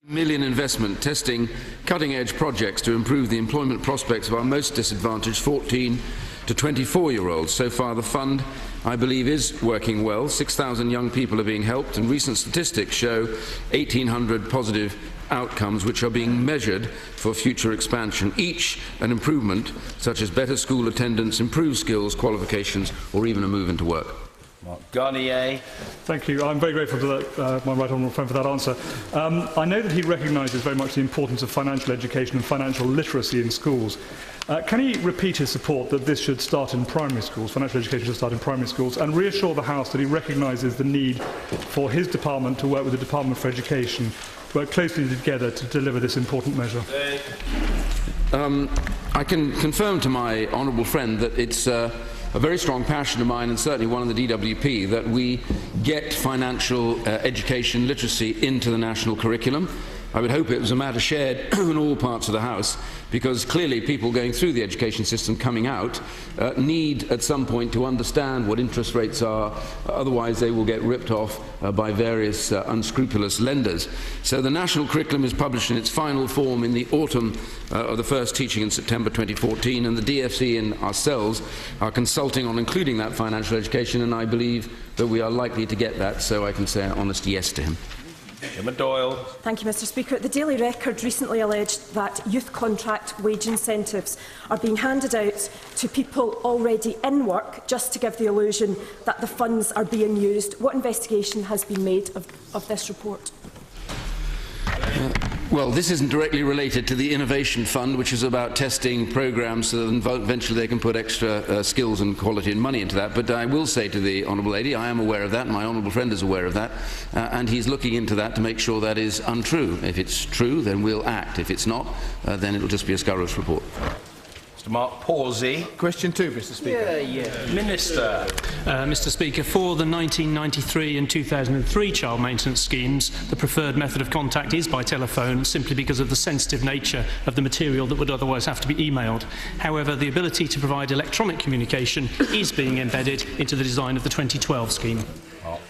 million investment testing cutting-edge projects to improve the employment prospects of our most disadvantaged 14 to 24-year-olds. So far, the fund, I believe, is working well. 6,000 young people are being helped, and recent statistics show 1,800 positive outcomes which are being measured for future expansion, each an improvement such as better school attendance, improved skills, qualifications, or even a move into work. Garnier. Thank you. I'm very grateful to that, my right honourable friend, for that answer. I know that he recognises very much the importance of financial education and financial literacy in schools. Can he repeat his support that this should start in primary schools, financial education should start in primary schools, and reassure the House that he recognises the need for his department to work with the Department for Education, to work closely together to deliver this important measure? I can confirm to my honourable friend that it's a very strong passion of mine, and certainly one of the DWP, that we get financial education literacy into the national curriculum. I would hope it was a matter shared in all parts of the House, because clearly people going through the education system coming out need at some point to understand what interest rates are, otherwise they will get ripped off by various unscrupulous lenders. So the national curriculum is published in its final form in the autumn of the first teaching in September 2014, and the DFC and ourselves are consulting on including that financial education, and I believe that we are likely to get that, so I can say an honest yes to him. Doyle. Thank you, Mr. Speaker. The Daily Record recently alleged that youth contract wage incentives are being handed out to people already in work just to give the illusion that the funds are being used. What investigation has been made of this report? Well, this isn't directly related to the Innovation Fund, which is about testing programmes so that eventually they can put extra skills and quality and money into that. But I will say to the Honourable Lady, I am aware of that, my Honourable Friend is aware of that, and he's looking into that to make sure that is untrue. If it's true, then we'll act. If it's not, then it'll just be a scurrilous report. Mark Pawsey. Question 2, Mr. Speaker. Minister. Mr. Speaker, for the 1993 and 2003 child maintenance schemes, the preferred method of contact is by telephone, simply because of the sensitive nature of the material that would otherwise have to be emailed. However, the ability to provide electronic communication is being embedded into the design of the 2012 scheme.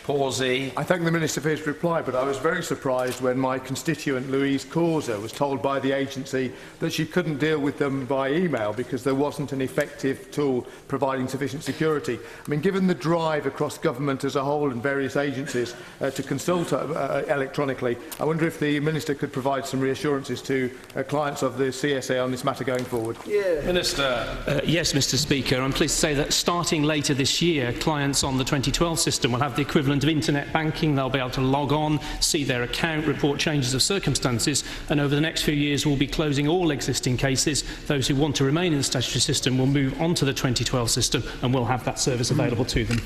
Pawsey. I thank the Minister for his reply, but I was very surprised when my constituent Louise Causa was told by the agency that she couldn't deal with them by email because there wasn't an effective tool providing sufficient security. I mean, given the drive across government as a whole and various agencies to consult electronically, I wonder if the Minister could provide some reassurances to clients of the CSA on this matter going forward. Minister. Yes, Mr. Speaker. I'm pleased to say that starting later this year, clients on the 2012 system will have the equivalent of internet banking. They'll be able to log on, see their account, report changes of circumstances, and over the next few years we'll be closing all existing cases. Those who want to remain in the statutory system will move on to the 2012 system and will have that service available to them.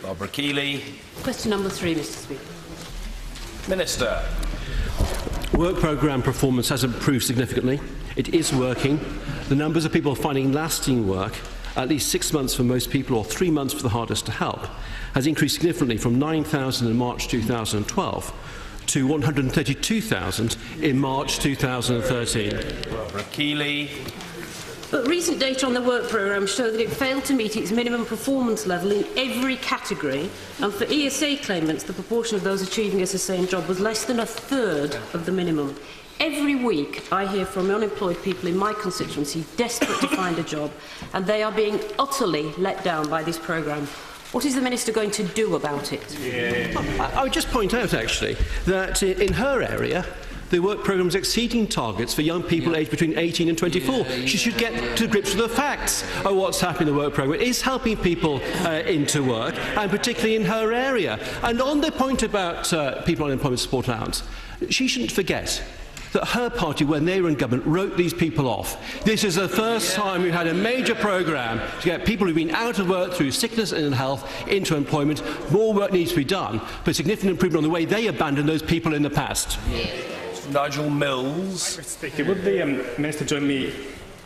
Barbara Keeley. Question number 3, Mr. Speaker. Minister. Work programme performance has improved significantly. It is working. The numbers of people finding lasting work, at least 6 months for most people or 3 months for the hardest to help, has increased significantly from 9,000 in March 2012 to 132,000 in March 2013. Barbara Keeley. But recent data on the work programme show that it failed to meet its minimum performance level in every category, and for ESA claimants the proportion of those achieving a sustained job was less than a third of the minimum. Every week I hear from unemployed people in my constituency desperate to find a job, and they are being utterly let down by this programme. What is the Minister going to do about it? I would just point out, actually, that in her area, the work programme is exceeding targets for young people aged between 18 and 24. She should get to grips with the facts of what's happening in the work programme. It is helping people into work, and particularly in her area. And on the point about people on unemployment support allowance, she shouldn't forget that her party, when they were in government, wrote these people off. This is the first time we've had a major programme to get people who've been out of work through sickness and health into employment. More work needs to be done, but significant improvement on the way they abandoned those people in the past. Nigel Mills. Mr. Speaker, would the Minister join me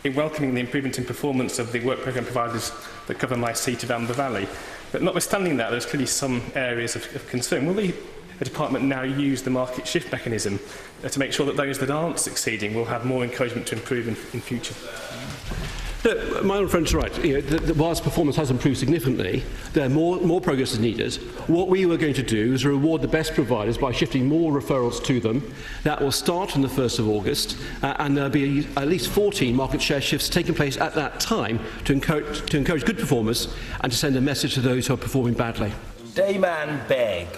in welcoming the improvement in performance of the work programme providers that cover my seat of Amber Valley? But notwithstanding that, there's clearly some areas of concern. Will the department now use the market shift mechanism to make sure that those that aren't succeeding will have more encouragement to improve in future? Look, my old friend's right. Whilst performance has improved significantly, more progress is needed. What we were going to do is reward the best providers by shifting more referrals to them. That will start on the 1st of August, and there'll be at least 14 market share shifts taking place at that time to encourage good performers and to send a message to those who are performing badly. Dayman Beg.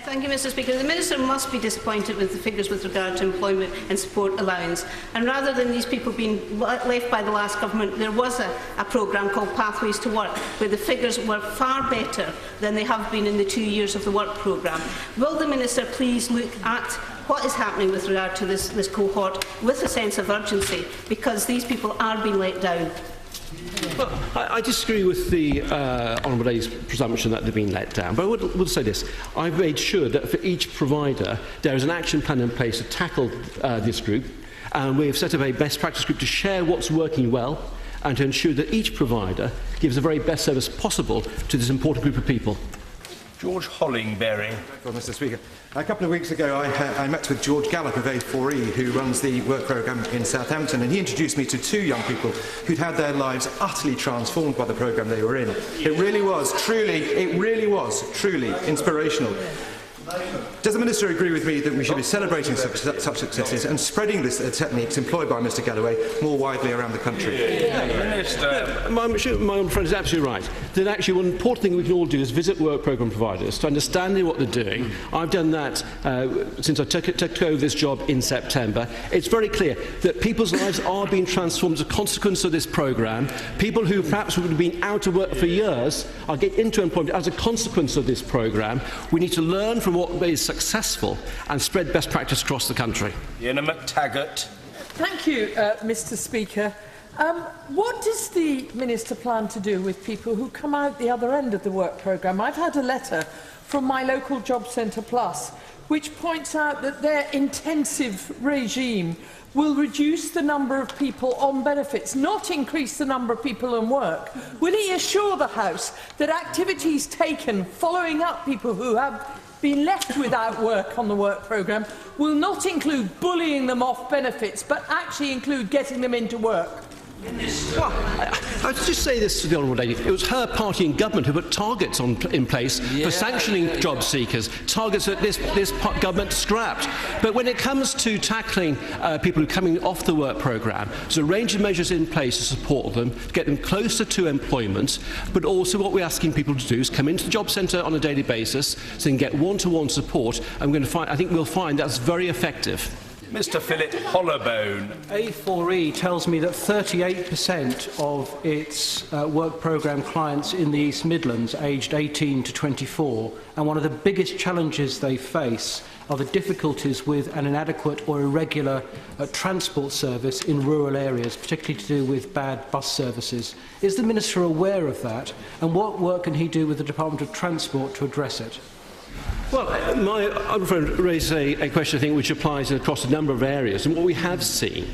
Thank you, Mr. Speaker. The Minister must be disappointed with the figures with regard to employment and support allowance. And rather than these people being left by the last government, there was a programme called Pathways to Work, where the figures were far better than they have been in the 2 years of the work programme. Will the Minister please look at what is happening with regard to this cohort with a sense of urgency, because these people are being let down? Well, I disagree with the Honourable Lady's presumption that they've been let down, but I would say this. I've made sure that for each provider there is an action plan in place to tackle this group, and we have set up a best practice group to share what's working well and to ensure that each provider gives the very best service possible to this important group of people. George Hollingberry. Well, Mr. Speaker, a couple of weeks ago I met with George Gallop of A4E, who runs the work programme in Southampton, and he introduced me to 2 young people who'd had their lives utterly transformed by the programme they were in. It really was truly inspirational. Does the Minister agree with me that we should be celebrating such successes and spreading these techniques employed by Mr Galloway more widely around the country? Minister. My old friend is absolutely right. That actually one important thing we can all do is visit work programme providers to understand what they're doing. I've done that since I took over this job in September. It's very clear that people's lives are being transformed as a consequence of this programme. People who perhaps would have been out of work for years are getting into employment as a consequence of this programme. We need to learn from what is successful and spread best practice across the country. Iain McTaggart. Thank you, Mr. Speaker. What does the Minister plan to do with people who come out the other end of the work programme? I've had a letter from my local Job Centre Plus which points out that their intensive regime will reduce the number of people on benefits, not increase the number of people on work. Will he assure the House that activities taken following up people who have been left without work on the work programme will not include bullying them off benefits, but actually include getting them into work? Well, I'd just say this to the Honourable Lady. It was her party in government who put targets in place for sanctioning job seekers, targets that this government scrapped. But when it comes to tackling people who are coming off the work programme, there's a range of measures in place to support them, to get them closer to employment, but also what we're asking people to do is come into the job centre on a daily basis so they can get one-to-one support, and I think we'll find that's very effective. Mr Philip Hollowbone. A4E tells me that 38% of its work programme clients in the East Midlands are aged 18 to 24, and one of the biggest challenges they face are the difficulties with an inadequate or irregular transport service in rural areas, particularly to do with bad bus services. Is the Minister aware of that, and what work can he do with the Department of Transport to address it? Well, my other friend raised a question, I think, which applies across a number of areas. And what we have seen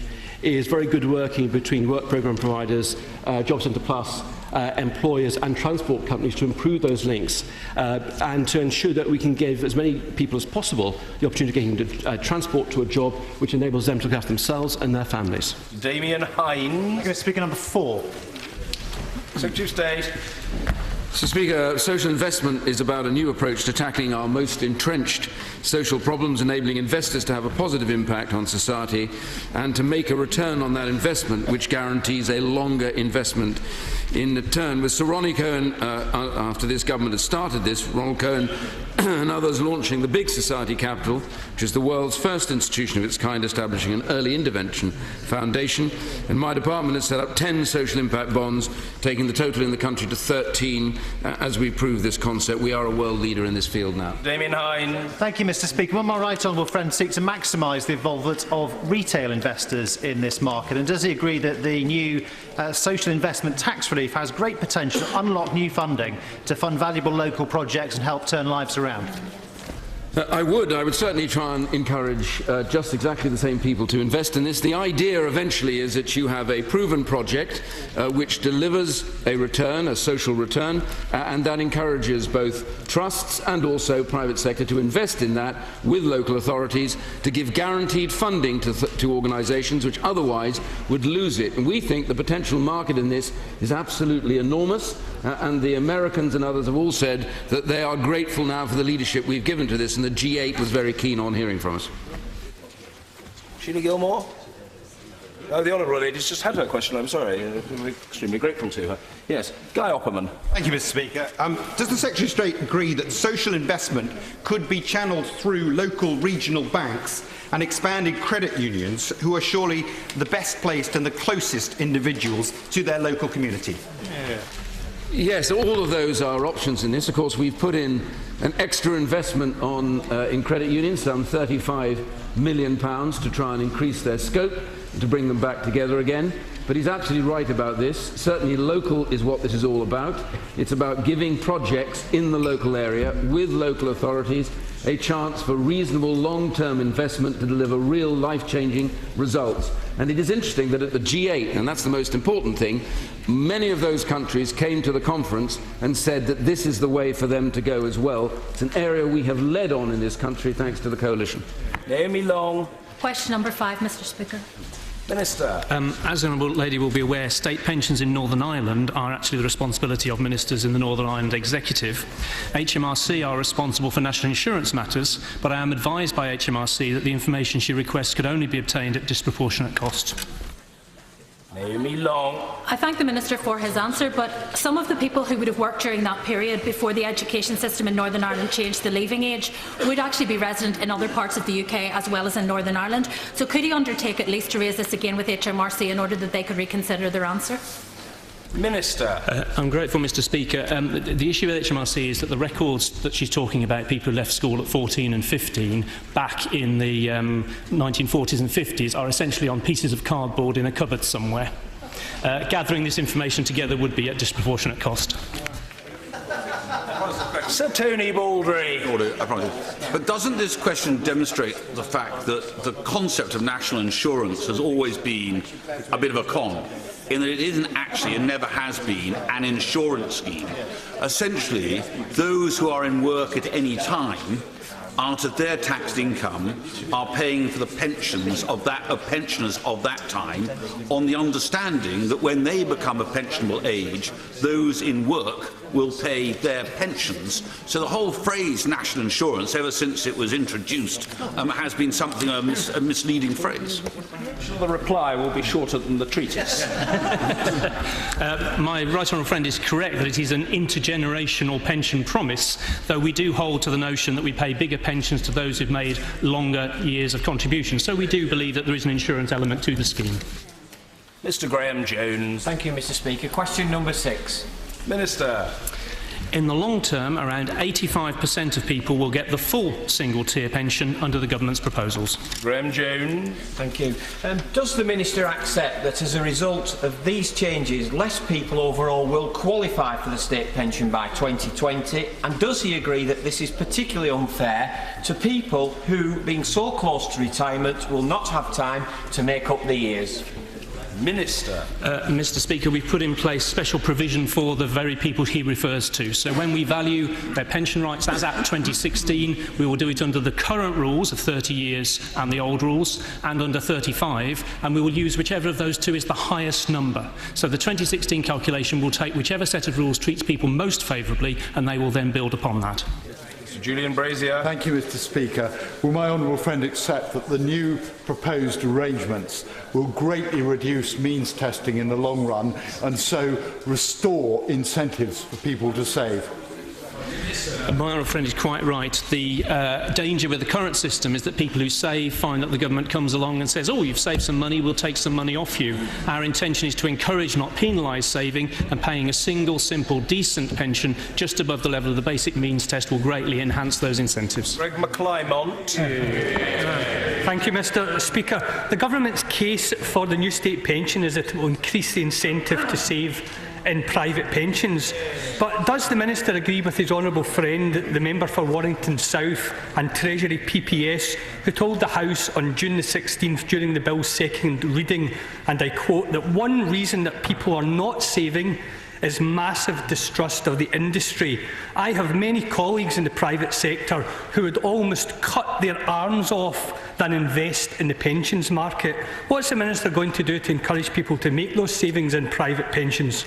is very good working between work programme providers, Job Centre Plus, employers and transport companies to improve those links and to ensure that we can give as many people as possible the opportunity of getting transport to a job which enables them to look after themselves and their families. Damian Hines. Speaker number 4. Secretary of State. Mr. Speaker, social investment is about a new approach to tackling our most entrenched social problems, enabling investors to have a positive impact on society and to make a return on that investment, which guarantees a longer investment in turn. With Sir Ronnie Cohen, after this government has started this, Ronald Cohen and others launching the Big Society Capital, which is the world's first institution of its kind establishing an early intervention foundation. And my department has set up 10 social impact bonds, taking the total in the country to 13 as we prove this concept. We are a world leader in this field now. Damian Hines. Thank you, Mr. Speaker. Will my right honourable friend seek to maximise the involvement of retail investors in this market? And does he agree that the new social investment tax relief has great potential to unlock new funding to fund valuable local projects and help turn lives around? I would certainly try and encourage just exactly the same people to invest in this. The idea eventually is that you have a proven project which delivers a return, a social return, and that encourages both trusts and also private sector to invest in that with local authorities to give guaranteed funding to organisations which otherwise would lose it. And we think the potential market in this is absolutely enormous, and the Americans and others have all said that they are grateful now for the leadership we've given to this, and the G8 was very keen on hearing from us. Sheila Gilmore? Oh, the Honourable Lady's just had her question. I'm sorry. We're extremely grateful to her. Yes, Guy Opperman. Thank you, Mr. Speaker. Does the Secretary of State agree that social investment could be channelled through local regional banks and expanded credit unions, who are surely the best placed and the closest individuals to their local community? Yeah. Yes, all of those are options in this. Of course, we've put in an extra investment in credit unions, some £35 million, to try and increase their scope and to bring them back together again. But he's absolutely right about this. Certainly local is what this is all about. It's about giving projects in the local area with local authorities a chance for reasonable long-term investment to deliver real life-changing results. And it is interesting that at the G8, and that's the most important thing, many of those countries came to the conference and said that this is the way for them to go as well. It's an area we have led on in this country thanks to the coalition. Naomi Long. Question number 5, Mr. Speaker. Minister. As the Honourable Lady will be aware, state pensions in Northern Ireland are actually the responsibility of ministers in the Northern Ireland Executive. HMRC are responsible for national insurance matters, but I am advised by HMRC that the information she requests could only be obtained at disproportionate cost. Naomi Long. I thank the Minister for his answer, but some of the people who would have worked during that period before the education system in Northern Ireland changed the leaving age would actually be resident in other parts of the UK as well as in Northern Ireland. So could he undertake at least to raise this again with HMRC in order that they could reconsider their answer? Minister. I'm grateful, Mr. Speaker. The issue with HMRC is that the records that she's talking about, people who left school at 14 and 15 back in the 1940s and 50s, are essentially on pieces of cardboard in a cupboard somewhere. Gathering this information together would be at disproportionate cost. Sir Tony Baldry. But doesn't this question demonstrate the fact that the concept of national insurance has always been a bit of a con, in that it isn't actually and never has been an insurance scheme? Essentially, those who are in work at any time, out of their taxed income, are paying for the pensions of pensioners of that time, on the understanding that when they become of pensionable age, those in work will pay their pensions. So the whole phrase national insurance, ever since it was introduced, has been something a misleading phrase. The reply will be shorter than the treatise. My right honourable friend is correct that it is an intergenerational pension promise, though we do hold to the notion that we pay bigger pensions to those who've made longer years of contribution. So we do believe that there is an insurance element to the scheme. Mr. Graham Jones. Thank you, Mr. Speaker. Question number 6. Minister. In the long term, around 85% of people will get the full single-tier pension under the government's proposals. Graham Jones. Thank you. Does the Minister accept that as a result of these changes, less people overall will qualify for the state pension by 2020? And does he agree that this is particularly unfair to people who, being so close to retirement, will not have time to make up the years? Minister. Mr. Speaker, we've put in place special provision for the very people he refers to. So when we value their pension rights, as at 2016, we will do it under the current rules of 30 years and the old rules, and under 35, and we will use whichever of those two is the highest number. So the 2016 calculation will take whichever set of rules treats people most favourably, and they will then build upon that. Julian Brazier. Thank you, Mr. Speaker. Will my honourable friend accept that the new proposed arrangements will greatly reduce means testing in the long run and so restore incentives for people to save? My honourable friend is quite right. The danger with the current system is that people who save find that the government comes along and says, oh, you've saved some money, we'll take some money off you. Our intention is to encourage, not penalise saving, and paying a single, simple, decent pension just above the level of the basic means test will greatly enhance those incentives. Greg McClymont. Thank you, Mr. Speaker. The government's case for the new state pension is that it will increase the incentive to save in private pensions. But does the Minister agree with his honourable friend, the member for Warrington South and Treasury PPS, who told the House on June the 16th during the bill's second reading, and I quote, that one reason that people are not saving is massive distrust of the industry? I have many colleagues in the private sector who would almost cut their arms off than invest in the pensions market. What's the Minister going to do to encourage people to make those savings in private pensions?